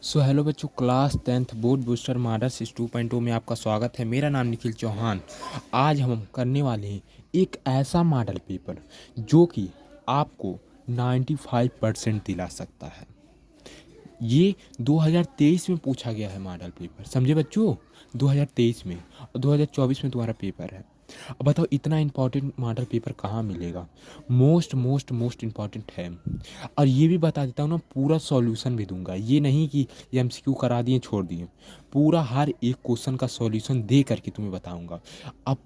Hello बच्चों, class 10th board booster models 2.0 में आपका स्वागत है। मेरा नाम निखिल चौहान। आज हम करने वाले हैं एक ऐसा मॉडल पेपर जो कि आपको 95% दिला सकता है। ये 2023 में पूछा गया है मॉडल पेपर, समझे बच्चों? 2023 में और 2024 में तुम्हारा पेपर है। अब बताओ, इतना इम्पोर्टेंट मॉडल पेपर कहाँ मिलेगा? मोस्ट इम्पॉर्टेंट है। और ये भी बता देता हूँ ना, पूरा सॉल्यूशन भी दूंगा। ये नहीं कि ये एमसीक्यू करा दिए छोड़ दिए, पूरा हर एक क्वेश्चन का सॉल्यूशन दे करके तुम्हें बताऊंगा। अब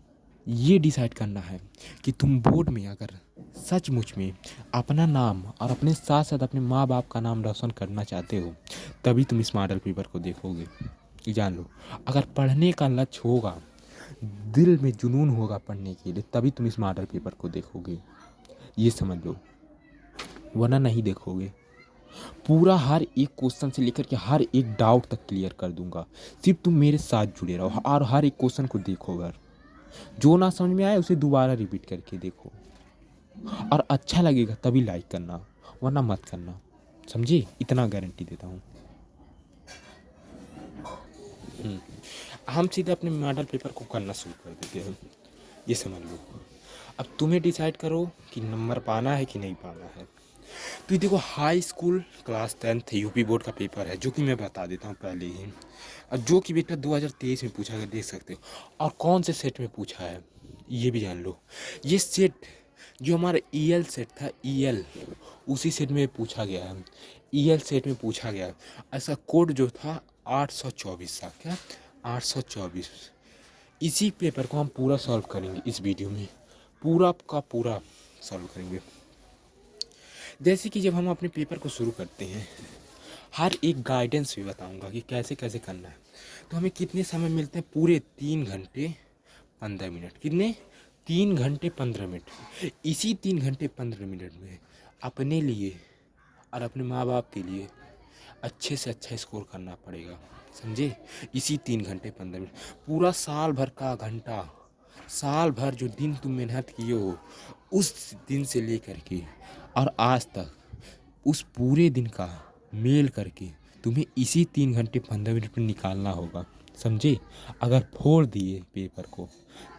ये डिसाइड करना है कि तुम बोर्ड में अगर सचमुच में अपना नाम और अपने साथ साथ अपने माँ बाप का नाम रोशन करना चाहते हो, तभी तुम इस मॉडल पेपर को देखोगे। ये जान लो, अगर पढ़ने का लक्ष्य होगा, दिल में जुनून होगा पढ़ने के लिए, तभी तुम इस मॉडल पेपर को देखोगे। ये समझ लो, वरना नहीं देखोगे। पूरा हर एक क्वेश्चन से लेकर के हर एक डाउट तक क्लियर कर दूंगा। सिर्फ तुम मेरे साथ जुड़े रहो और हर एक क्वेश्चन को देखो। अगर जो ना समझ में आए उसे दोबारा रिपीट करके देखो, और अच्छा लगेगा तभी लाइक करना, वरना मत करना। समझे? इतना गारंटी देता हूँ। हम सीधे अपने मॉडल पेपर को करना शुरू कर देते हैं। ये समझ लो, अब तुम्हें डिसाइड करो कि नंबर पाना है कि नहीं पाना है। तो ये देखो, high school class 10th UP board का पेपर है, जो कि मैं बता देता हूँ पहले ही। और जो कि बेटा 2023 में पूछा गया, देख सकते हो। और कौन से सेट में पूछा है ये भी जान लो। ये सेट जो हमारा ईएल सेट था, ईएल, उसी सेट में पूछा गया है। ईएल सेट में पूछा गया है। ऐसा कोड जो था 824 था, क्या 824। इसी पेपर को हम पूरा सॉल्व करेंगे इस वीडियो में, पूरा का पूरा सॉल्व करेंगे। जैसे कि जब हम अपने पेपर को शुरू करते हैं, हर एक गाइडेंस भी बताऊंगा कि कैसे कैसे करना है। तो हमें कितने समय मिलते हैं? पूरे 3 घंटे 15 मिनट। कितने? 3 घंटे 15 मिनट। इसी 3 घंटे 15 मिनट में अपने लिए और अपने माँ बाप के लिए अच्छे से अच्छा स्कोर करना पड़ेगा, समझे? इसी 3 घंटे 15 मिनट, पूरा साल भर का घंटा, साल भर जो दिन तुम मेहनत किए हो, उस दिन से लेकर के और आज तक उस पूरे दिन का मेल करके तुम्हें इसी 3 घंटे 15 मिनट में निकालना होगा, समझे? अगर फोड़ दिए पेपर को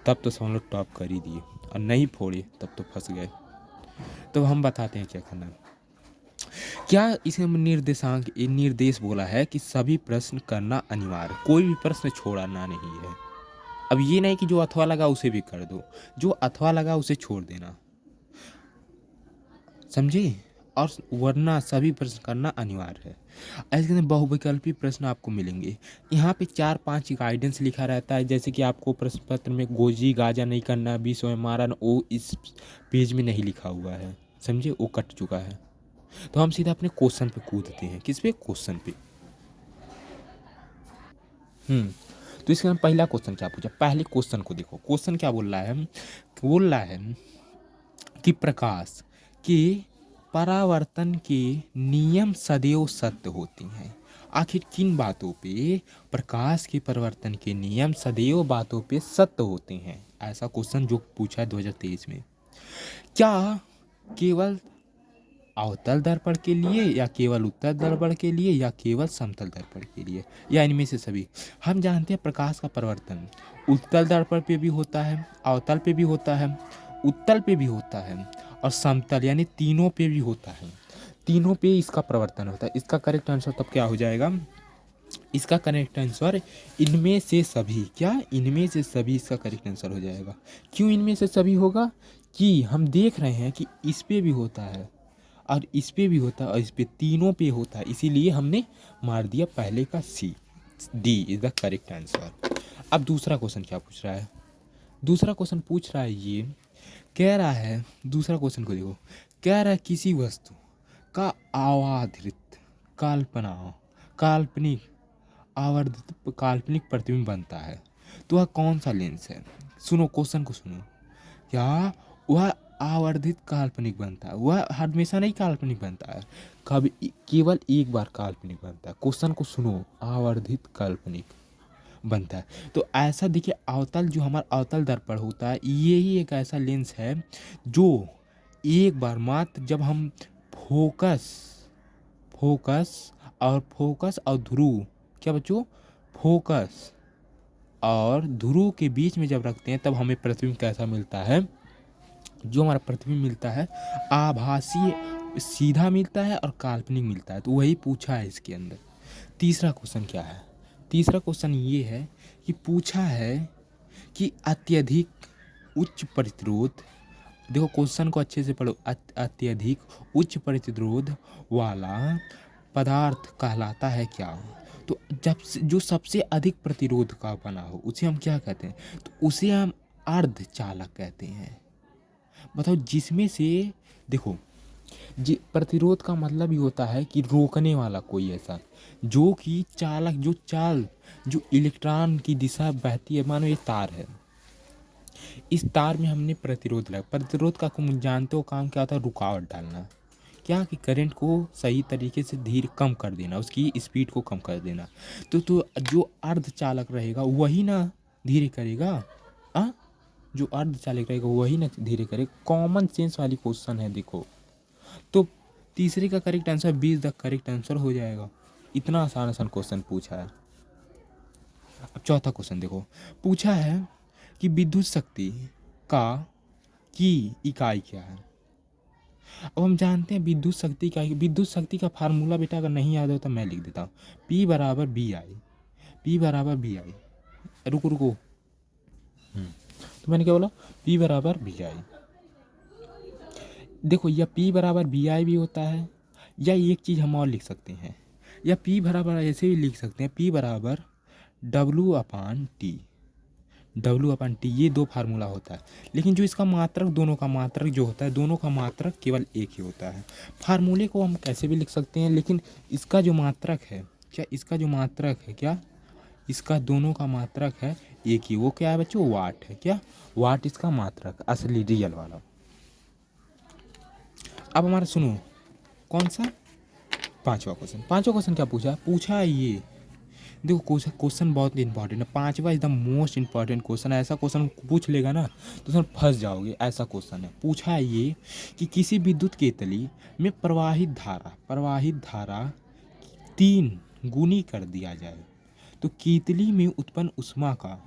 तब तो समझ लो टॉप कर ही दिए, और नहीं फोड़े तब तो फंस गए। तो हम बताते हैं क्या करना है। क्या इसमें निर्देशांक निर्देश बोला है कि सभी प्रश्न करना अनिवार्य, कोई भी प्रश्न छोड़ना नहीं है। अब ये नहीं कि जो अथवा लगा उसे भी कर दो, जो अथवा लगा उसे छोड़ देना, समझे? और वरना सभी प्रश्न करना अनिवार्य है। ऐसे में बहुविकल्पी प्रश्न आपको मिलेंगे। यहाँ पे 4-5 गाइडेंस लिखा रहता है, जैसे कि आपको प्रश्न पत्र में गोजी गाजा नहीं करना, विषय मारन, वो इस पेज में नहीं लिखा हुआ है, समझे? वो कट चुका है। तो हम सीधा अपने क्वेश्चन पे कूदते हैं। किस पे? क्वेश्चन पे। तो इसका पहला क्वेश्चन क्या पूछा? पहले क्वेश्चन को देखो। क्वेश्चन क्या बोल रहा है? बोल रहा है कि प्रकाश के परावर्तन के नियम सदैव सत्य होते हैं। आखिर किन बातों पे प्रकाश के परिवर्तन के नियम सदैव बातों पे सत्य होते हैं? ऐसा क्वेश्चन जो पूछा है 2023 में। क्या केवल अवतल दर्पण के लिए, या केवल उत्तल दर्पण के लिए, या केवल समतल दर्पण के लिए, या इनमें से सभी? हम जानते हैं प्रकाश का परिवर्तन उत्तल दर्पण पे भी होता है, अवतल पे भी होता है, उत्तल पे भी होता है, और समतल यानी तीनों पे भी होता है। तीनों पे इसका परिवर्तन होता है। इसका करेक्ट आंसर तब क्या हो जाएगा? इसका करेक्ट आंसर इनमें से सभी। क्या? इनमें से सभी इसका करेक्ट आंसर हो जाएगा। क्यों इनमें से सभी होगा? कि हम देख रहे हैं कि इस पे भी होता है, और इस पे भी होता है, और इस पे, तीनों पे होता है, इसीलिए हमने मार दिया पहले का C. D is the correct answer. अब दूसरा क्वेश्चन क्या पूछ रहा है? दूसरा क्वेश्चन पूछ रहा है, ये कह रहा है, दूसरा क्वेश्चन को देखो। कह रहा है किसी वस्तु का आवर्धित काल्पना काल्पनिक आवर्धित काल्पनिक प्रतिबिंब बनता है, तो वह कौन सा लेंस है? सुनो, क्वेश्चन को सुनो। क्या वह आवर्धित काल्पनिक बनता है? वह हमेशा नहीं काल्पनिक बनता है, कभी केवल एक बार काल्पनिक बनता है। क्वेश्चन को सुनो, आवर्धित काल्पनिक बनता है। तो ऐसा देखिए, अवतल जो हमारा अवतल दर्पण होता है, ये ही एक ऐसा लेंस है जो एक बार मात्र जब हम फोकस फोकस और फोकस और ध्रुव, क्या बच्चों, फोकस और ध्रुव के बीच में जब रखते हैं तब हमें प्रतिबिंब कैसा मिलता है, जो हमारा प्रतिबिंब मिलता है आभासीय सीधा मिलता है और काल्पनिक मिलता है। तो वही पूछा है इसके अंदर। तीसरा क्वेश्चन क्या है, तीसरा क्वेश्चन ये है कि पूछा है कि अत्यधिक उच्च प्रतिरोध, देखो क्वेश्चन को अच्छे से पढ़ो, अत्यधिक उच्च प्रतिरोध वाला पदार्थ कहलाता है क्या। तो जब जो सबसे अधिक प्रतिरोध का बना हो उसे हम क्या कहते हैं, तो उसे हम अर्धचालक कहते हैं। बताओ, जिसमें से देखो प्रतिरोध का मतलब ही होता है कि रोकने वाला कोई ऐसा, जो कि चालक, जो चाल, जो इलेक्ट्रॉन की दिशा बहती है, मानो ये तार है, इस तार में हमने प्रतिरोध लगा। प्रतिरोध का तुम जानते हो काम क्या होता है, रुकावट डालना, क्या कि करंट को सही तरीके से धीरे कम कर देना, उसकी स्पीड को कम कर देना। तो जो अर्धचालक रहेगा वही ना धीरे करेगा, आ? जो अर्धचालक रहेगा वही ना धीरे करेगा। कॉमन सेंस वाली क्वेश्चन है देखो। तो तीसरे का correct answer 20 the correct answer हो जाएगा। इतना आसान आसान क्वेश्चन पूछा है। अब चौथा क्वेश्चन देखो, पूछा है कि विद्युत शक्ति का की इकाई क्या है। अब हम जानते हैं विद्युत शक्ति का फार्मूला बेटा अगर नहीं याद हो तो मैं लिख देता हूँ, P बराबर बी आई, P बराबर बी आई, रुको तो मैंने क्या बोला, P बराबर बी आई। देखो या P बराबर बी आई भी होता है, या एक चीज़ हम और लिख सकते हैं, या P बराबर ऐसे भी लिख सकते हैं, P बराबर W/T, ये दो फार्मूला होता है। लेकिन जो इसका मात्रक, दोनों का मात्रक जो होता है, दोनों का मात्रक केवल एक ही होता है। फार्मूले को हम कैसे भी लिख सकते हैं, लेकिन इसका जो मात्रक है, क्या इसका जो मात्रक है, क्या इसका दोनों का मात्रक है एक ही, वो क्या है बच्चों, वाट है। क्या वाट इसका मात्रक असली रियल वाला। अब हमारा सुनो, कौन सा पांचवा क्वेश्चन क्या पूछा है ये देखो, क्वेश्चन बहुत इंपॉर्टेंट है। पांचवा is the most important question. ऐसा क्वेश्चन पूछ लेगा ना तो उसमें फंस जाओगे, ऐसा क्वेश्चन है। पूछा है ये कि किसी विद्युत केतली में प्रवाहित धारा 3 गुनी कर दिया जाए तो केतली में उत्पन्न ऊष्मा का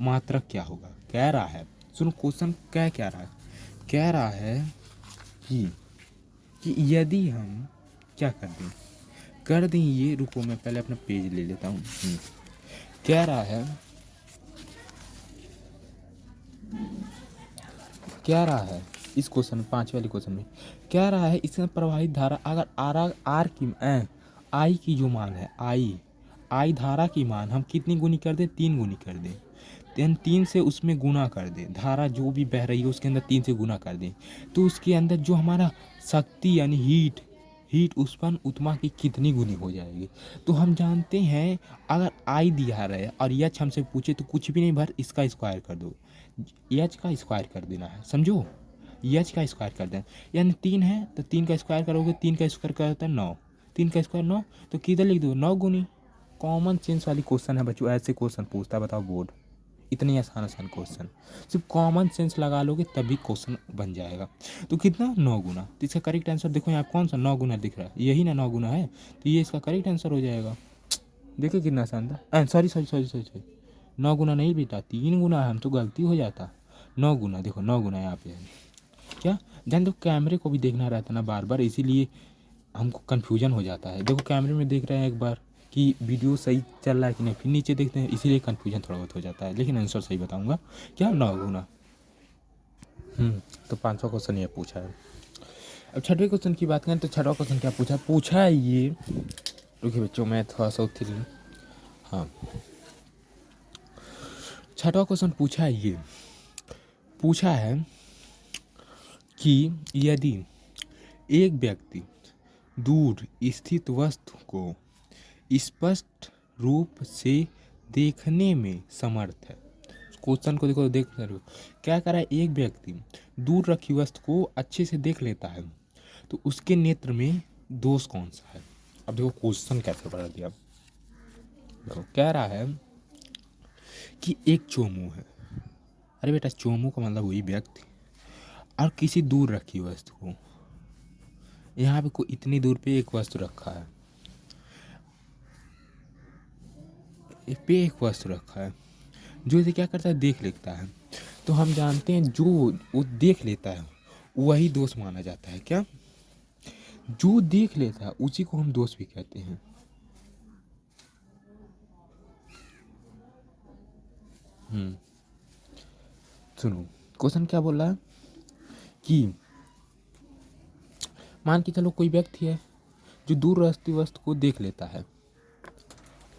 मात्रक क्या होगा। कह रहा है, सुनो क्वेश्चन क्या रहा है, कह रहा है कि यदि हम क्या कर दें ये, रुको मैं पहले अपना पेज ले लेता हूँ। कह रहा है इस क्वेश्चन में, पांचवे वाले क्वेश्चन में कह रहा है इसमें प्रवाहित धारा अगर आर की आई की जो मान है, आई धारा की मान हम कितनी गुनी कर दें, 3 गुनी कर दें। 3 से उसमें गुना कर दें, धारा जो भी बह रही है उसके अंदर 3 से गुना कर दें, तो उसके अंदर जो हमारा शक्ति यानी हीट उत्पन्न ऊष्मा की कितनी गुनी हो जाएगी। तो हम जानते हैं अगर आई दिया रहा है और एच हमसे पूछे तो कुछ भी नहीं भर इसका स्क्वायर कर दो, एच का स्क्वायर कर देना है, समझो, एच का स्क्वायर कर देना, यानी 3 है तो 3 का स्क्वायर करोगे, 3 का स्क्वायर करता है 9, 3 का स्क्वायर 9, तो किधर लिख दो 9 गुनी। कॉमन सेंस वाली क्वेश्चन है बच्चों, ऐसे क्वेश्चन पूछता है, बताओ बोर्ड। इतनी आसान क्वेश्चन, सिर्फ कॉमन सेंस लगा लोगे तभी क्वेश्चन बन जाएगा। तो कितना 9 गुना, तो इसका करेक्ट आंसर देखो यहाँ कौन सा 9 गुना दिख रहा है, यही ना 9 गुना है, तो ये इसका करेक्ट आंसर हो जाएगा। देखिए कितना आसान था। सॉरी 9 गुना नहीं बेटा, 3 गुना है, हम तो गलती हो जाता। 9 गुना, देखो 9 गुना यहाँ पे है। क्या जान दो, कैमरे को भी देखना रहता ना बार बार, इसीलिए हमको कन्फ्यूजन हो जाता है। देखो कैमरे में देख रहे हैं एक बार कि वीडियो सही चल रहा है कि नहीं, फिर नीचे देखते हैं, इसीलिए कन्फ्यूजन थोड़ा बहुत हो जाता है, लेकिन आंसर सही बताऊंगा। क्या 9 गुना। तो 500 क्वेश्चन ये पूछा है। अब छठवें क्वेश्चन की बात करें तो छठवां क्वेश्चन क्या पूछा है ये, रुकिए बच्चों मैं थोड़ा सा उतर लूँ। हाँ, छठवां क्वेश्चन पूछा है कि यदि एक व्यक्ति दूर स्थित वस्तु को स्पष्ट रूप से देखने में समर्थ है। क्वेश्चन को देखो, देख रहे हो क्या कर रहा है, एक व्यक्ति दूर रखी वस्तु को अच्छे से देख लेता है तो उसके नेत्र में दोष कौन सा है। अब देखो क्वेश्चन कैसे बना दिया। देखो कह रहा है कि एक चोमू है, अरे बेटा चोमू का मतलब वही व्यक्ति, और किसी दूर रखी वस्तु को, यहाँ पे कोई इतनी दूर पे एक वस्तु रखा है, पे एक वस्तु रखा है, जो इसे क्या करता है, देख लेता है। तो हम जानते हैं जो वो देख लेता है वही दोष माना जाता है। क्या? जो देख लेता है उसी को हम दोष भी कहते हैं। सुनो, क्वेश्चन क्या बोल रहा है कि मान के चलो कोई व्यक्ति है जो दूर रहती वस्तु को देख लेता है,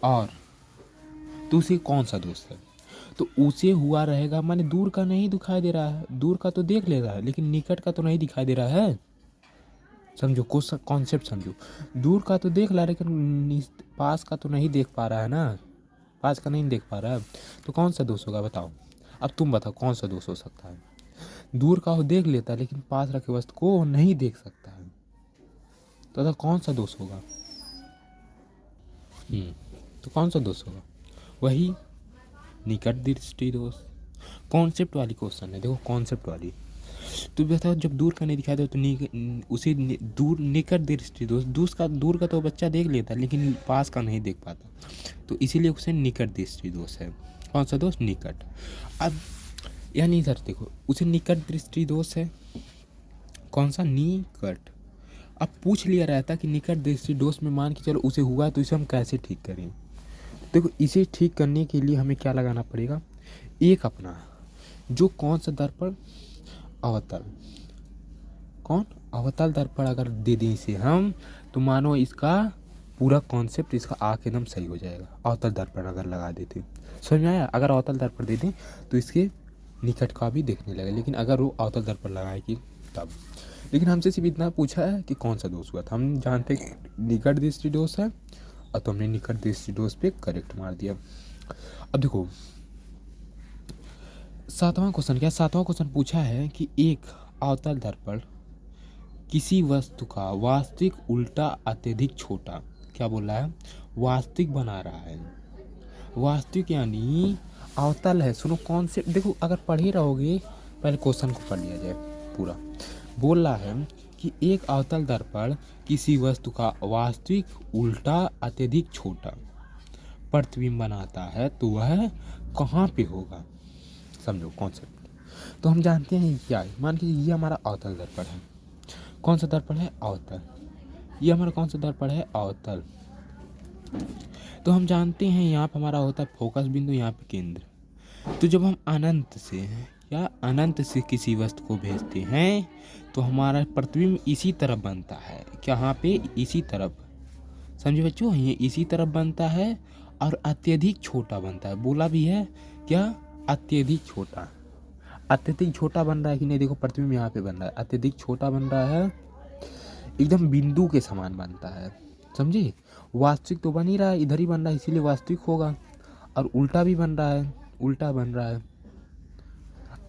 और तो उसे कौन सा दोष है? तो उसे हुआ रहेगा, माने दूर का नहीं दिखाई दे रहा है, दूर का तो देख ले रहा है लेकिन निकट का तो नहीं दिखाई दे रहा है। समझो क्वेश्चन, कॉन्सेप्ट समझो। दूर का तो देख रहा है लेकिन पास का तो नहीं देख पा रहा है ना, पास का नहीं देख पा रहा है, तो कौन सा दोष होगा बताओ? अब तुम बताओ कौन सा दोष हो सकता है? दूर का वो देख लेता है लेकिन पास रखे वस्तु को नहीं देख सकता है, तो कौन सा दोष होगा? तो कौन सा दोष होगा? वही निकट दृष्टि दोष। कॉन्सेप्ट वाली क्वेश्चन है, देखो कॉन्सेप्ट वाली। तो बताओ, जब दूर का नहीं दिखाई दे तो उसे दूर निकट दृष्टि दोष। दूर का तो बच्चा देख लेता है लेकिन पास का नहीं देख पाता, तो इसीलिए उसे निकट दृष्टि दोष है। कौन सा दोष? निकट। अब यानी इधर देखो, उसे निकट दृष्टि दोष है। कौन सा? निकट। अब पूछ लिया रहता कि निकट दृष्टि दोष में मान के चलो उसे हुआ, तो इसे हम कैसे ठीक करें? देखो, इसे ठीक करने के लिए हमें क्या लगाना पड़ेगा? एक अपना जो कौन सा दर्पण? अवतल। कौन? अवतल दर्पण अगर दे दें इसे हम, तो मानो इसका पूरा कॉन्सेप्ट, इसका आँख एकदम सही हो जाएगा। अवतल दर्पण अगर लगा देते, समझ में आया? अगर अवतल दर्पण दे दें तो इसके निकट का भी देखने लगे, लेकिन अगर वो अवतल दर्पण लगाएगी तब। लेकिन हमसे सिर्फ इतना पूछा है कि कौन सा दोष हुआ था। हम जानते निकट दृष्टि दोष है, और तो हमने निकट दृष्टि दोष पे करेक्ट मार दिया। अब देखो सातवां क्वेश्चन क्या? सातवां क्वेश्चन पूछा है कि एक अवतल दर्पण किसी वस्तु का वास्तविक उल्टा अत्यधिक छोटा, क्या बोल रहा है? वास्तविक बना रहा है। वास्तविक यानी अवतल है। सुनो कॉन्सेप्ट, देखो अगर पढ़े रहोगे, पहले क्वेश्चन को पढ़ लिया जाए पूरा। बोल रहा है कि एक अवतल दर्पण किसी वस्तु का वास्तविक उल्टा अत्यधिक छोटा प्रतिबिंब बनाता है, तो वह कहाँ पे होगा? समझो कॉन्सेप्ट। तो हम जानते हैं क्या है, मान लीजिए ये हमारा अवतल दर्पण है। कौन सा दर्पण है? अवतल। ये हमारा कौन सा दर्पण है? अवतल। तो हम जानते हैं यहाँ पर हमारा होता है फोकस बिंदु, यहाँ पे केंद्र। तो जब हम अनंत से किसी वस्तु को भेजते हैं, तो हमारा प्रतिबिंब इसी तरफ बनता है। यहाँ पे इसी तरफ, समझे बच्चों? ये इसी तरफ बनता है और अत्यधिक छोटा बनता है। बोला भी है क्या? अत्यधिक छोटा। अत्यधिक छोटा बन रहा है कि नहीं? देखो प्रतिबिंब यहाँ पे बन रहा है, अत्यधिक छोटा बन रहा है, एकदम बिंदु के समान बनता है। समझे? वास्तविक तो बन ही रहा है, इधर ही बन रहा है, इसीलिए वास्तविक होगा। और उल्टा भी बन रहा है, उल्टा बन रहा है,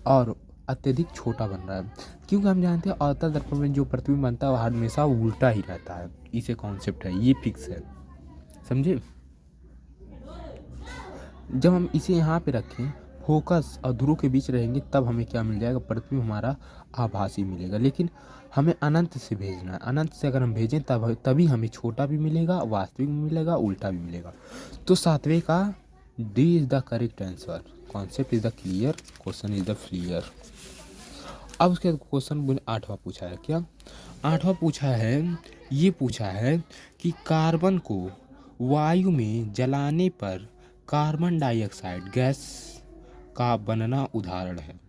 और अत्यधिक छोटा बन रहा है। क्योंकि हम जानते हैं अवतल दर्पण में जो प्रतिबिंब बनता है वह हमेशा उल्टा ही रहता है। इसे कॉन्सेप्ट है, ये फिक्स है। समझे? जब हम इसे यहाँ पे रखें, फोकस और ध्रुव के बीच रहेंगे, तब हमें क्या मिल जाएगा? प्रतिबिंब हमारा आभासी मिलेगा। लेकिन हमें अनंत से भेजना है, अनंत से अगर हम भेजें तभी हमें छोटा भी मिलेगा, वास्तविक भी मिलेगा, उल्टा भी मिलेगा। तो सातवें का D is the correct answer. Concept is the clear, question is the clear. अब उसके क्वेश्चन 8वां पूछा है क्या? 8वां पूछा है, ये पूछा है कि कार्बन को वायु में जलाने पर कार्बन डाइऑक्साइड गैस का बनना उदाहरण है।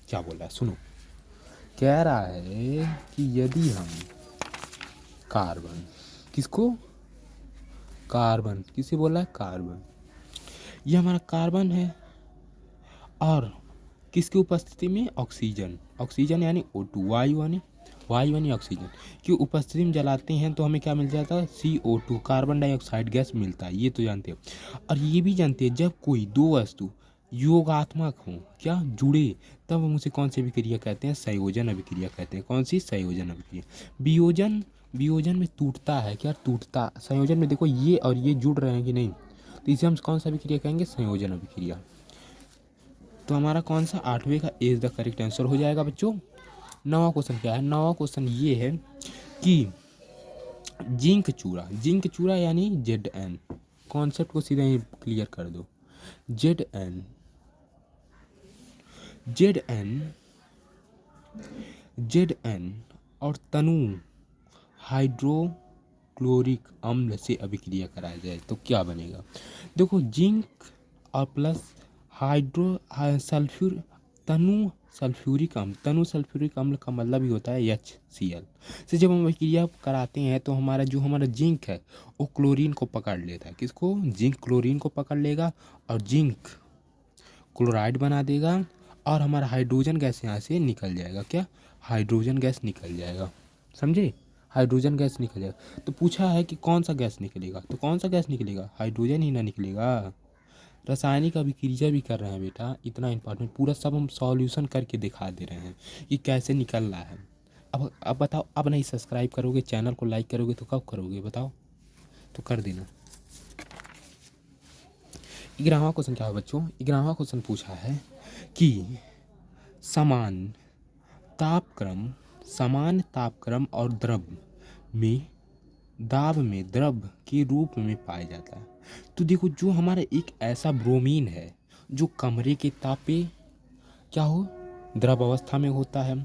क्या बोला? सुनो, कह रहा है कि यदि हम कार्बन, किसको? कार्बन। किसे बोला है? कार्बन। ये हमारा कार्बन है, और किसकी उपस्थिति में? ऑक्सीजन। ऑक्सीजन यानी O2, वायु यानी ऑक्सीजन की उपस्थिति में जलाते हैं तो हमें क्या मिल जाता है? CO2, कार्बन डाइऑक्साइड गैस मिलता है। ये तो जानते हैं। और ये भी जानते हैं जब कोई दो वस्तु योगात्मक हो, क्या जुड़े, तब हम उसे कौन सी अभिक्रिया कहते हैं? संयोजन अभिक्रिया कहते हैं। कौन सी? संयोजन अभिक्रिया। वियोजन में टूटता है, क्या टूटता? संयोजन में देखो ये और ये जुड़ रहे हैं कि नहीं, तो इसे हम कौन सा अभिक्रिया कहेंगे? संयोजन अभिक्रिया। तो हमारा कौन सा 8वें का इज द करेक्ट आंसर हो जाएगा बच्चों। 9वां क्वेश्चन क्या है? 9वां क्वेश्चन ये है कि जिंक चूरा यानी Zn, कॉन्सेप्ट को सीधा ही क्लियर कर दो। जेड एन और तनु हाइड्रोक्लोरिक अम्ल से अभिक्रिया कराया जाए तो क्या बनेगा। देखो जिंक और प्लस सल्फ्यूर सल्फ्यूरिक अम्ल का मतलब ही होता है HCl से जब हम अभिक्रिया कराते हैं तो हमारा जिंक है वो क्लोरीन को पकड़ लेता है। किसको? जिंक क्लोरीन को पकड़ लेगा और जिंक क्लोराइड बना देगा और हमारा हाइड्रोजन गैस यहाँ से निकल जाएगा। क्या? हाइड्रोजन गैस निकल जाएगा। समझे? हाइड्रोजन गैस निकल जाएगा। तो पूछा है कि कौन सा गैस निकलेगा, तो कौन सा गैस निकलेगा? हाइड्रोजन ही ना निकलेगा। रासायनिक अभिक्रिया भी कर रहे हैं बेटा, इतना इंपॉर्टेंट पूरा सब हम सॉल्यूशन करके दिखा दे रहे हैं कि कैसे निकल रहा है। अब बताओ, अब नहीं सब्सक्राइब करोगे, चैनल को लाइक करोगे तो कब करोगे बताओ? तो कर देना। 11वां क्वेश्चन क्या है बच्चों? 11वां क्वेश्चन पूछा है कि समान तापक्रम और दाब में द्रव के रूप में पाया जाता है। तो देखो जो हमारा एक ऐसा ब्रोमीन है जो कमरे के ताप पे क्या हो, द्रव अवस्था में होता है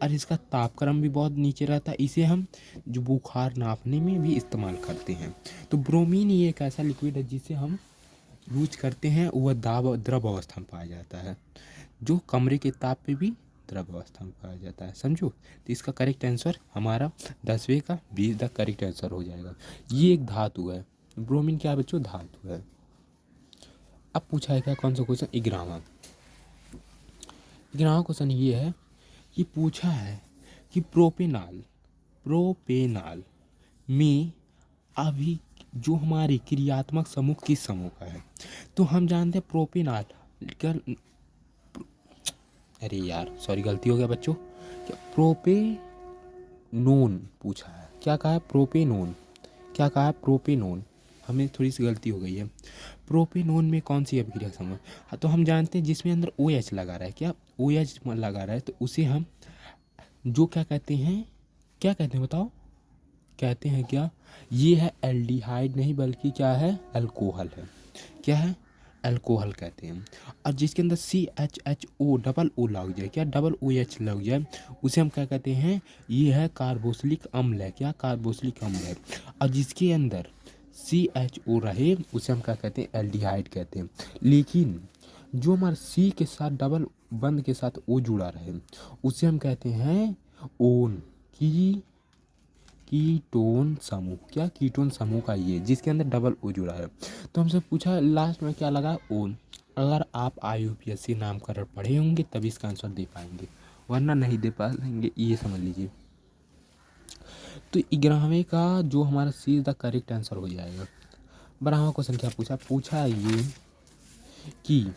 और इसका तापक्रम भी बहुत नीचे रहता है। इसे हम जो बुखार नापने में भी इस्तेमाल करते हैं। तो ब्रोमीन ये एक ऐसा लिक्विड है जिसे हम यूज करते हैं, वह द्रव अवस्था में पाया जाता है जो कमरे के ताप पे भी द्रव अवस्था में पाया जाता है। समझो? तो इसका करेक्ट आंसर हमारा 10वें का 20 का करेक्ट आंसर हो जाएगा। ये एक धातु है। ब्रोमीन क्या है बच्चों? धातु है। अब पूछा है क्या कौन सा क्वेश्चन? 11वां क्वेश्चन ये है कि पूछा है कि प्रोपेनॉल में अभी जो हमारी क्रियात्मक समूह किस समूह का है। तो हम जानते हैं प्रोपेनॉल अरे यार सॉरी गलती हो गया बच्चों। क्या प्रोपेनोन पूछा है? क्या कहा है? प्रोपेनोन। क्या कहा है? प्रोपेनोन। हमें थोड़ी सी गलती हो गई है। प्रोपेनोन में कौन सी अभिक्रिया समूह? हाँ तो हम जानते हैं जिसमें अंदर OH लगा रहा है। क्या? OH लगा रहा है तो उसे हम जो क्या कहते हैं बताओ? कहते हैं क्या? ये है एल्डिहाइड नहीं बल्कि क्या है? अल्कोहल है। क्या है? अल्कोहल कहते हैं। और जिसके अंदर CHO डबल O लग जाए, क्या डबल OH लग जाए, उसे हम क्या कहते हैं? ये है कार्बोक्सिलिक अम्ल है। क्या? कार्बोक्सिलिक अम्ल है। और जिसके अंदर CHO रहे उसे हम क्या कहते हैं? एल्डिहाइड कहते हैं। लेकिन जो हमारे C के साथ डबल बंद के साथ O जुड़ा रहे उसे हम कहते हैं ओन कीटोन समूह। क्या? कीटोन समूह का ये जिसके अंदर डबल O जुड़ा है। तो हमसे पूछा लास्ट में क्या लगा? ओन। अगर आप IUPAC नामकरण पढ़े होंगे तभी इसका आंसर दे पाएंगे, वरना नहीं दे पाएंगे, ये समझ लीजिए। तो 11वें का जो हमारा सी द करेक्ट आंसर हो जाएगा। 12वां क्वेश्चन क्या पूछा है ये कि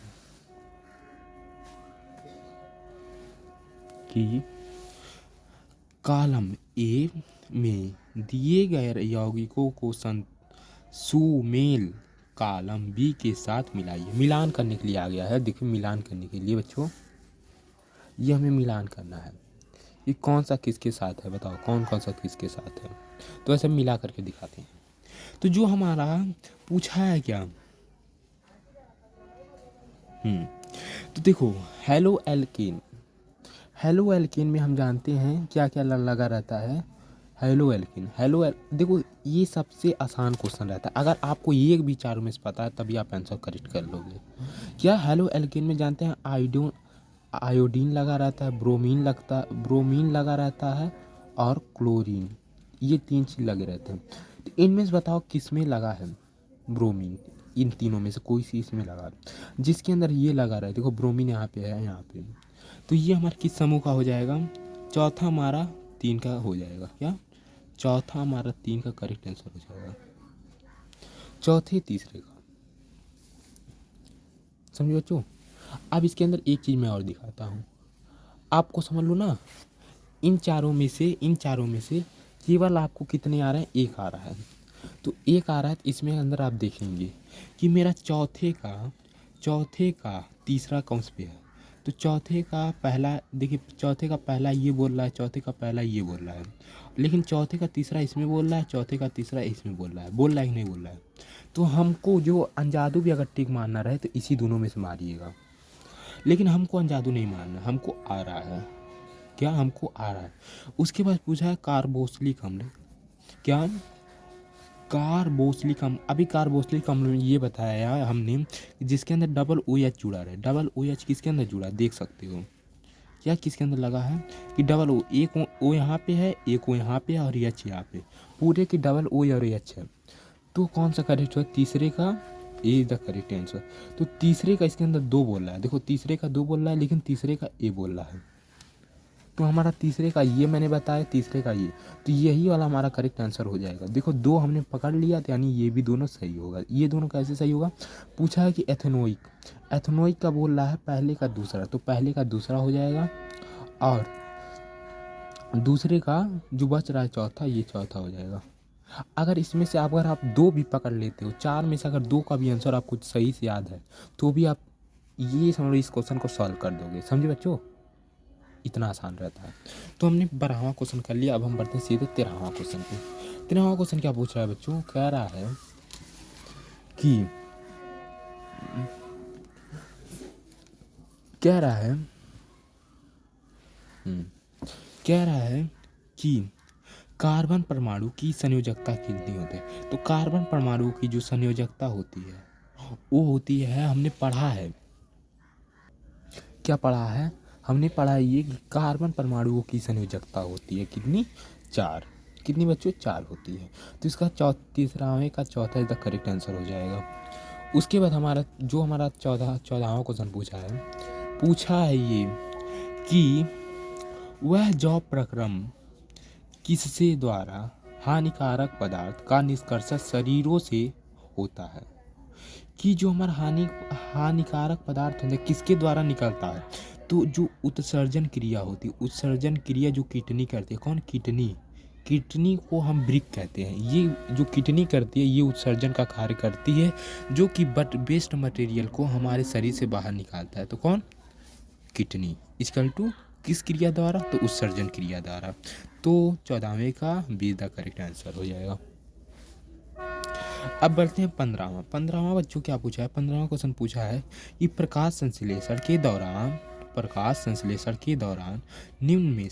कॉलम ए में दिए गए यौगिकों को सुमेल कॉलम बी के साथ मिलाइए। मिलान करने के लिए आ गया है। देखिए मिलान करने के लिए बच्चों ये हमें मिलान करना है कि कौन सा किसके साथ है। बताओ कौन सा किसके साथ है। तो ऐसे मिला करके दिखाते हैं। तो जो हमारा पूछा है क्या, तो देखो हेलो एल्केन में हम जानते हैं क्या क्या लगा रहता है। हेलो एल्केन देखो ये सबसे आसान क्वेश्चन रहता है। अगर आपको ये एक भी चारों में से पता है तभी आप आंसर करेक्ट कर लोगे। क्या हेलो एल्केन में जानते हैं आयोडीन लगा रहता है, ब्रोमीन लगा रहता है और क्लोरीन, ये 3 चीज़ लगे रहते हैं। तो इनमें से बताओ किस में लगा है ब्रोमीन। इन तीनों में से कोई सी इसमें लगा जिसके अंदर ये लगा रहा है। देखो ब्रोमीन यहाँ पे है, यहाँ पे, तो ये हमारा किस समूह का हो जाएगा? चौथा हमारा 3 का हो जाएगा। क्या? चौथा हमारा 3 का करेक्ट आंसर हो जाएगा। चौथे तीसरे का। समझो बच्चों? अब इसके अंदर एक चीज़ मैं और दिखाता हूँ, आपको समझ लो ना। इन चारों में से केवल आपको कितने आ रहे हैं? एक आ रहा है। तो एक आ रहा है तो इसमें अंदर आप देखेंगे कि मेरा चौथे का तीसरा कौन पे है। तो चौथे का पहला देखिए, चौथे का पहला ये बोल रहा है, चौथे का पहला ये बोल रहा है, लेकिन चौथे का तीसरा इसमें बोल रहा है, चौथे का तीसरा इसमें बोल रहा है कि नहीं बोल रहा है? तो हमको जो अंजादू भी अगर टिक मारना रहे तो इसी दोनों में से मारिएगा, लेकिन हमको अंजादू नहीं मारना, हमको आ रहा है। क्या हमको आ रहा है। उसके बाद पूछा है कार्बोक्सिलिक अम्ल। क्या कार्बोक्सिलिक अम्ल। अभी कार्बोक्सिलिक अम्ल में ये बताया हमने कि जिसके अंदर डबल ओ एच जुड़ा रहे। डबल ओ एच किसके अंदर जुड़ा देख सकते हो, क्या किसके अंदर लगा है कि डबल ओ, एक ओ यहाँ पे है, एक ओ यहाँ पे है और एच यहाँ पे, पूरे की डबल ओ और एच है। तो कौन सा करेक्ट है, तीसरे का ए इज द करेक्ट आंसर। तो तीसरे का इसके अंदर दो बोल रहा है, देखो तीसरे का दो बोल रहा है लेकिन तीसरे का ए बोल रहा है। तो हमारा तीसरे का ये मैंने बताया, तीसरे का ये, तो यही वाला हमारा करेक्ट आंसर हो जाएगा। देखो दो हमने पकड़ लिया तो यानी ये भी दोनों सही होगा। ये दोनों कैसे सही होगा, पूछा है कि एथेनोइक। एथेनोइक का बोल रहा है पहले का दूसरा, तो पहले का दूसरा हो जाएगा और दूसरे का जो बच रहा है चौथा, ये चौथा हो जाएगा। अगर इसमें से अगर आप दो भी पकड़ लेते हो, चार में से अगर दो का भी आंसर आपको सही से याद है तो भी आप ये समझ लो इस क्वेश्चन को सॉल्व कर दोगे। समझे बच्चों, इतना आसान रहता है। तो हमने 12वां क्वेश्चन कर लिया। अब हम बढ़ते हैं सीधे 13वां क्वेश्चन पे। 13वां क्वेश्चन क्या पूछ रहा है बच्चों, कह रहा है कि कह रहा है कह रहा है कि कार्बन परमाणु की संयोजकता कितनी होती है। तो कार्बन परमाणु की जो संयोजकता होती है वो होती है, हमने पढ़ा है, क्या पढ़ा है, हमने पढ़ा है ये कि कार्बन परमाणुओं की संयोजकता होती है कितनी, 4। कितनी बच्चों, 4 होती है। तो इसका तीसरावे का चौथा इज द करेक्ट आंसर हो जाएगा। उसके बाद हमारा 14वां क्वेश्चन पूछा है ये कि वह जॉब प्रक्रम किससे द्वारा हानिकारक पदार्थ का निष्कर्षण शरीरों से होता है। कि जो हमारा हानिकारक पदार्थ होता है किसके द्वारा निकलता है, तो जो उत्सर्जन क्रिया होती है, उत्सर्जन क्रिया जो किडनी करती है, कौन, किडनी। किडनी को हम ब्रिक कहते हैं। ये जो किडनी करती है ये उत्सर्जन का कार्य करती है, जो कि वेस्ट मटेरियल को हमारे शरीर से बाहर निकालता है। तो कौन, किडनी। इक्वल टू किस क्रिया द्वारा, तो उत्सर्जन क्रिया द्वारा। तो 14वें का बी द करेक्ट आंसर हो जाएगा। अब बढ़ते हैं 15वां बच्चों क्या पूछा है। 15वां क्वेश्चन पूछा है कि प्रकाश संश्लेषण के दौरान निम्न में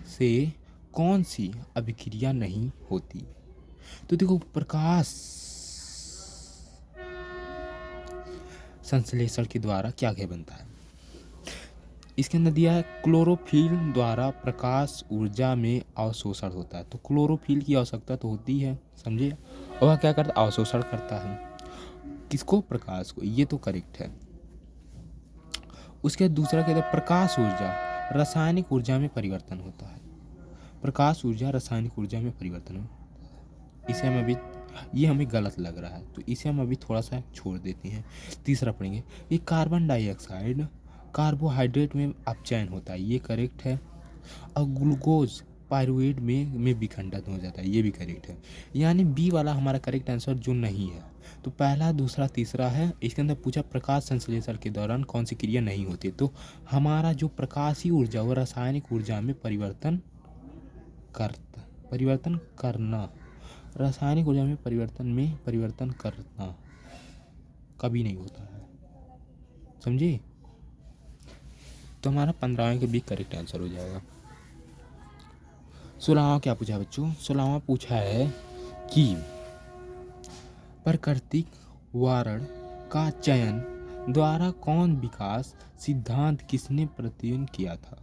से कौन सी अभिक्रिया नहीं होती। तो देखो प्रकाश संश्लेषण के द्वारा क्या क्या बनता है, इसके अंदर दिया है क्लोरोफिल द्वारा प्रकाश ऊर्जा में अवशोषण होता है। तो क्लोरोफिल की आवश्यकता तो होती है, समझे, और वह क्या करता है, अवशोषण करता है किसको, प्रकाश को। ये तो करेक्ट है। उसके बाद दूसरा कहता है प्रकाश ऊर्जा रासायनिक ऊर्जा में परिवर्तन होता है। प्रकाश ऊर्जा रासायनिक ऊर्जा में परिवर्तन हो, इसे हम अभी, ये हमें गलत लग रहा है तो इसे हम अभी थोड़ा सा छोड़ देते हैं। तीसरा पढ़ेंगे ये कार्बन डाइऑक्साइड कार्बोहाइड्रेट में अपचयन होता है, ये करेक्ट है। और ग्लूकोज पायरुवेट में विखंडन हो जाता है, ये भी करेक्ट है। यानी बी वाला हमारा करेक्ट आंसर जो नहीं है। तो पहला, दूसरा, तीसरा है। इसके अंदर पूछा प्रकाश संश्लेषण के दौरान कौन सी क्रिया नहीं होती। तो हमारा जो प्रकाशीय ऊर्जा वो रासायनिक ऊर्जा में परिवर्तन करना, रासायनिक ऊर्जा में परिवर्तन करना कभी नहीं होता है, समझे। तो हमारा 15वें के भी करेक्ट आंसर हो जाएगा। 16वां क्या पूछा बच्चों, 16वां पूछा है कि प्राकृतिक वारण का चयन द्वारा कौन विकास सिद्धांत किसने प्रतिपादित किया था।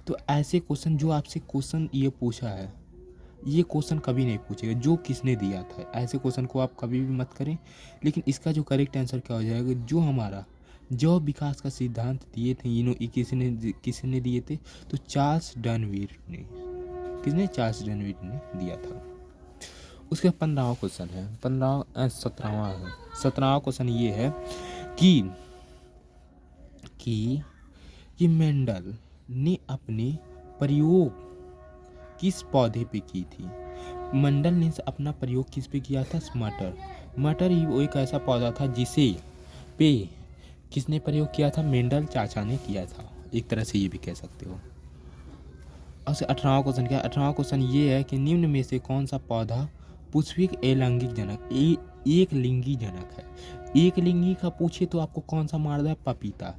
तो ऐसे क्वेश्चन जो आपसे क्वेश्चन ये पूछा है, ये क्वेश्चन कभी नहीं पूछेगा जो किसने दिया था। ऐसे क्वेश्चन को आप कभी भी मत करें। लेकिन इसका जो करेक्ट आंसर क्या हो जाएगा, जो हमारा जो विकास का सिद्धांत दिए थे किसने दिए थे, तो चार्ल्स डार्विन ने। किसने, चार्ल्स डार्विन ने दिया था। उसके 15वां क्वेश्चन है, 17वां क्वेश्चन ये है कि मेंडल ने अपने प्रयोग किस पौधे पे की थी। मेंडल ने अपना प्रयोग किस पे किया था, मटर ही वो एक ऐसा पौधा था जिसे पे किसने प्रयोग किया था, मेंडल चाचा ने किया था, एक तरह से ये भी कह सकते हो। और 18वां क्वेश्चन क्या है, 18वां क्वेश्चन ये है कि निम्न में से कौन सा पौधा पुष्पिक अलैंगिक जनक, एक लिंगी जनक है। एक लिंगी का पूछे तो आपको कौन सा मारना है? पपीता।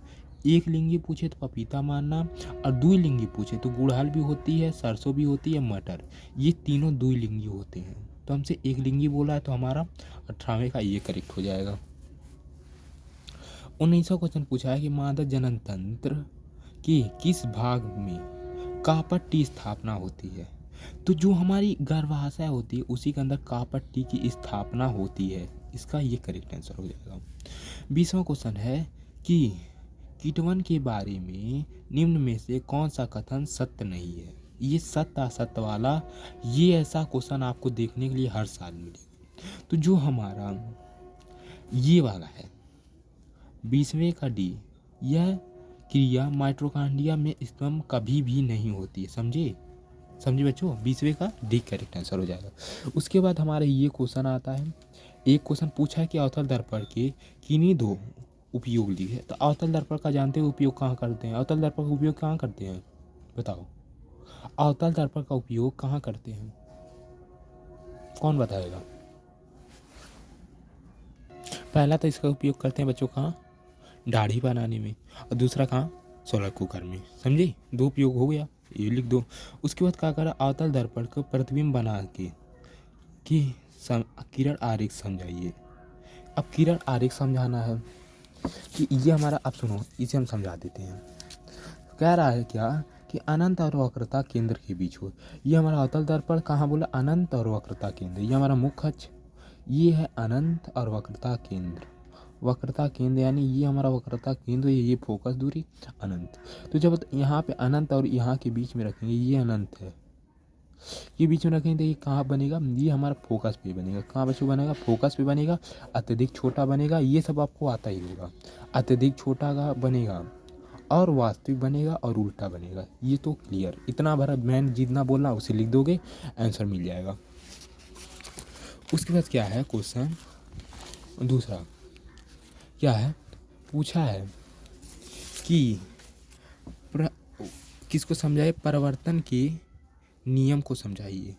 एक लिंगी पूछे तो पपीता मारना, और द्विलिंगी पूछे तो गुड़हल भी होती है, सरसों भी होती है, मटर, ये तीनों द्विलिंगी होते हैं। तो हमसे एक लिंगी बोला है, तो हमारा 18वें का ये करेक्ट हो जाएगा। 19वां क्वेश्चन पूछा है कि मादा जनन तंत्र के किस भाग में कापट्टी स्थापना होती है? तो जो हमारी गर्भाशय होती है उसी के अंदर कापट्टी की स्थापना होती है। इसका ये करेक्ट आंसर हो जाएगा। 20वां क्वेश्चन है कि कीटवन के बारे में निम्न में से कौन सा कथन सत्य नहीं है? ये सत्य असत्य वाला, ये ऐसा क्वेश्चन आपको देखने के लिए हर साल मिलेगा। तो जो हमारा ये वाला है 20वें का डी, यह क्रिया माइटोकॉन्ड्रिया में स्तंभ कभी भी नहीं होती है। समझे बच्चों? 20वें का डी करेक्ट आंसर हो जाएगा। उसके बाद हमारे ये क्वेश्चन आता है, एक क्वेश्चन पूछा है कि अवतल दर्पण के किन्हीं दो उपयोग लिखे। तो अवतल दर्पण का जानते हो उपयोग कहाँ करते हैं? अवतल दर्पण का उपयोग कहाँ करते हैं बताओ? अवतल दर्पण का उपयोग कहाँ करते हैं? कौन बताएगा? पहला तो इसका उपयोग करते हैं बच्चों कहाँ? दाढ़ी बनाने में, और दूसरा कहाँ? सोलर कुकर में। समझे? दो उपयोग हो गया, ये लिख दो। उसके बाद क्या करा? अवतल दर्पण को प्रतिबिंब बना के कि किरण आरेख समझाइए। अब किरण आरेख समझाना है कि ये हमारा, अब सुनो इसे हम समझा देते हैं। कह रहा है क्या कि अनंत और वक्रता केंद्र के बीच हो। ये हमारा अवतल दर्पण कहाँ बोला? अनंत और वक्रता केंद्र। ये हमारा मुख्य अक्ष, ये है अनंत और वक्रता केंद्र। वक्रता केंद्र यानी ये हमारा वक्रता केंद्र, ये फोकस दूरी अनंत। तो जब यहाँ पे अनंत और यहाँ के बीच में रखेंगे, ये अनंत है, ये बीच में रखेंगे तो ये कहाँ बनेगा? ये हमारा फोकस पे बनेगा। कहाँ बच्चों बनेगा? फोकस पे बनेगा। अत्यधिक छोटा बनेगा, ये सब आपको आता ही होगा। अत्यधिक छोटा का बनेगा और वास्तविक बनेगा और उल्टा बनेगा। ये तो क्लियर, इतना भरा मैंने जितना बोलना उसे लिख दोगे, आंसर मिल जाएगा। उसके बाद क्या है क्वेश्चन दूसरा, क्या है पूछा है कि किसको समझाए? परिवर्तन के नियम को समझाइए।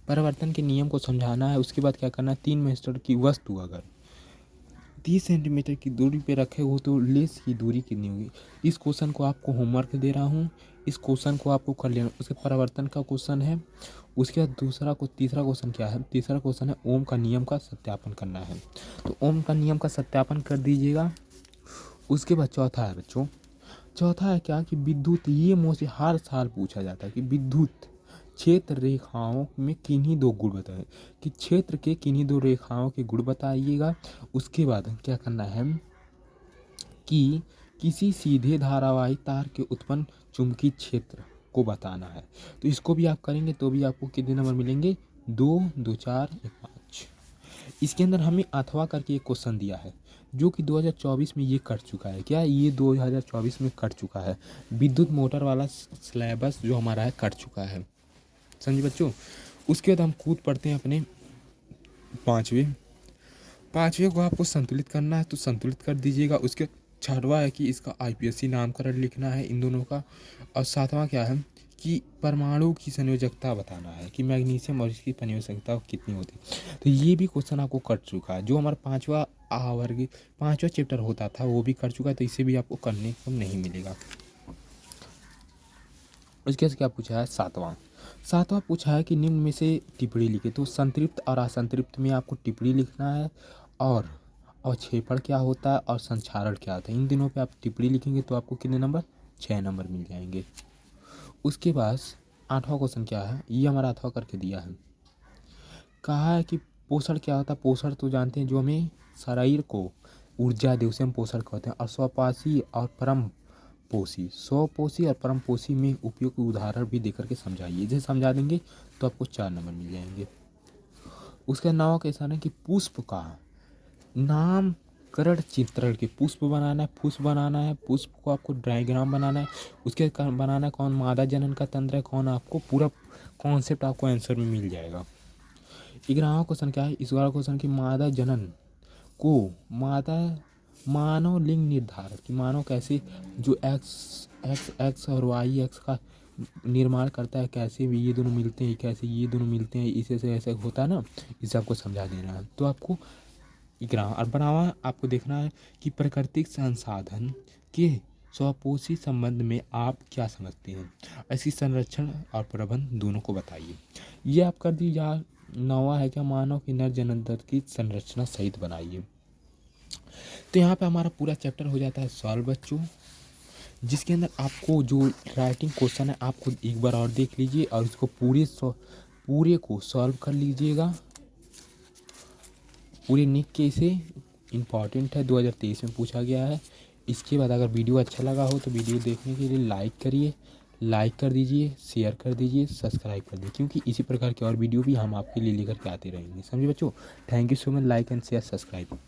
परिवर्तन के नियम को समझाना है। उसके बाद क्या करना है? 3 मीटर की वस्तु अगर 30 सेंटीमीटर की दूरी पे रखे हो तो लेंस की दूरी कितनी होगी? इस क्वेश्चन को आपको होमवर्क दे रहा हूँ, इस क्वेश्चन को आपको कर लेना। उसके परिवर्तन का क्वेश्चन है। उसके बाद तीसरा क्वेश्चन क्या है? तीसरा क्वेश्चन है ओम का नियम का सत्यापन करना है। तो ओम का नियम का सत्यापन कर दीजिएगा। उसके बाद चौथा है बच्चों, चौथा है क्या कि विद्युत, ये मुझसे हर साल पूछा जाता है कि विद्युत क्षेत्र रेखाओं में किन्हीं दो गुण बताएं, कि क्षेत्र के किन्हीं दो रेखाओं के गुण बताइएगा। उसके बाद क्या करना है कि किसी सीधे धारावाही तार के उत्पन्न चुंबकीय क्षेत्र को बताना है। तो इसको भी आप करेंगे तो भी आपको कितने नंबर मिलेंगे? 2, 2, 4, 5। इसके अंदर हमें अथवा करके एक क्वेश्चन दिया है जो कि 2024 में ये कट चुका है। क्या ये 2024 में कट चुका है? विद्युत मोटर वाला सिलेबस जो हमारा है कट चुका है। समझे बच्चों? उसके बाद हम कूद पढ़ते हैं अपने पाँचवें को आपको संतुलित करना है तो संतुलित कर दीजिएगा। उसके 6वां है कि इसका आईपीएससी नामकरण लिखना है इन दोनों का। और 7वां क्या है कि परमाणु की संयोजकता बताना है कि मैग्नीशियम और इसकी संयोजकता कितनी होती है। तो ये भी क्वेश्चन आपको कट चुका है। जो हमारा 5वां चैप्टर होता था वो भी कर चुका है, तो इसे भी आपको करने को नहीं मिलेगा। उसके बाद क्या पूछा है? 7वां पूछा है कि निम्न में से टिप्पणी लिखे। तो संतृप्त और असंतृप्त में आपको टिप्पणी लिखना है, और अवक्षेपण क्या होता है और संक्षारण क्या होता है, इन दिनों पे आप टिप्पणी लिखेंगे तो आपको कितने नंबर? 6 नंबर मिल जाएंगे। उसके बाद 8वां क्वेश्चन क्या है? ये हमारा 8वां करके दिया है। कहा है कि पोषण क्या होता है? पोषण तो जानते हैं, जो हमें शरीर को ऊर्जा दे उसे हम पोषण कहते हैं। और स्वपासी और परम पोषी, स्वपोषी और परम पोषी में उपयुक्त उदाहरण भी देकर के समझाइए। जैसे समझा देंगे तो आपको 4 नंबर मिल जाएंगे। उसका 9वां क्वेश्चन है कि पुष्प का नामकरण चित्रण के, पुष्प बनाना है, पुष्प बनाना है, पुष्प को आपको डायग्राम बनाना है। उसके बनाना है कौन मादा जनन का तंत्र है, कौन, आपको पूरा कॉन्सेप्ट आपको आंसर में मिल जाएगा। 11वां क्वेश्चन क्या है? इस बार क्वेश्चन की मादा जनन को मानव लिंग निर्धारण कि मानव कैसे, जो एक्स और वाई एक्स का निर्माण करता है, कैसे भी ये दोनों मिलते हैं, कैसे ये दोनों मिलते हैं, इसे से ऐसे होता है ना, इसे आपको समझा देना है। तो आपको ग्राम और बनावा आपको देखना है कि प्राकृतिक संसाधन के स्वपोषी संबंध में आप क्या समझते हैं। ऐसी संरक्षण और प्रबंधन दोनों को बताइए। ये आप कर दीजिए। नौवां है क्या, मानव की नर जनन की संरचना सहित बनाइए। तो यहाँ पे हमारा पूरा चैप्टर हो जाता है सॉल्व बच्चों, जिसके अंदर आपको जो राइटिंग क्वेश्चन है आप खुद एक बार और देख लीजिए और इसको पूरे को सॉल्व कर लीजिएगा। पूरे निक के से इम्पॉर्टेंट है, 2023 में पूछा गया है। इसके बाद अगर वीडियो अच्छा लगा हो तो वीडियो देखने के लिए लाइक करिए, लाइक कर दीजिए, शेयर कर दीजिए, सब्सक्राइब कर दीजिए, क्योंकि इसी प्रकार के और वीडियो भी हम आपके लिए लेकर के आते रहेंगे। समझे बच्चों। Thank you so much. Like and share subscribe.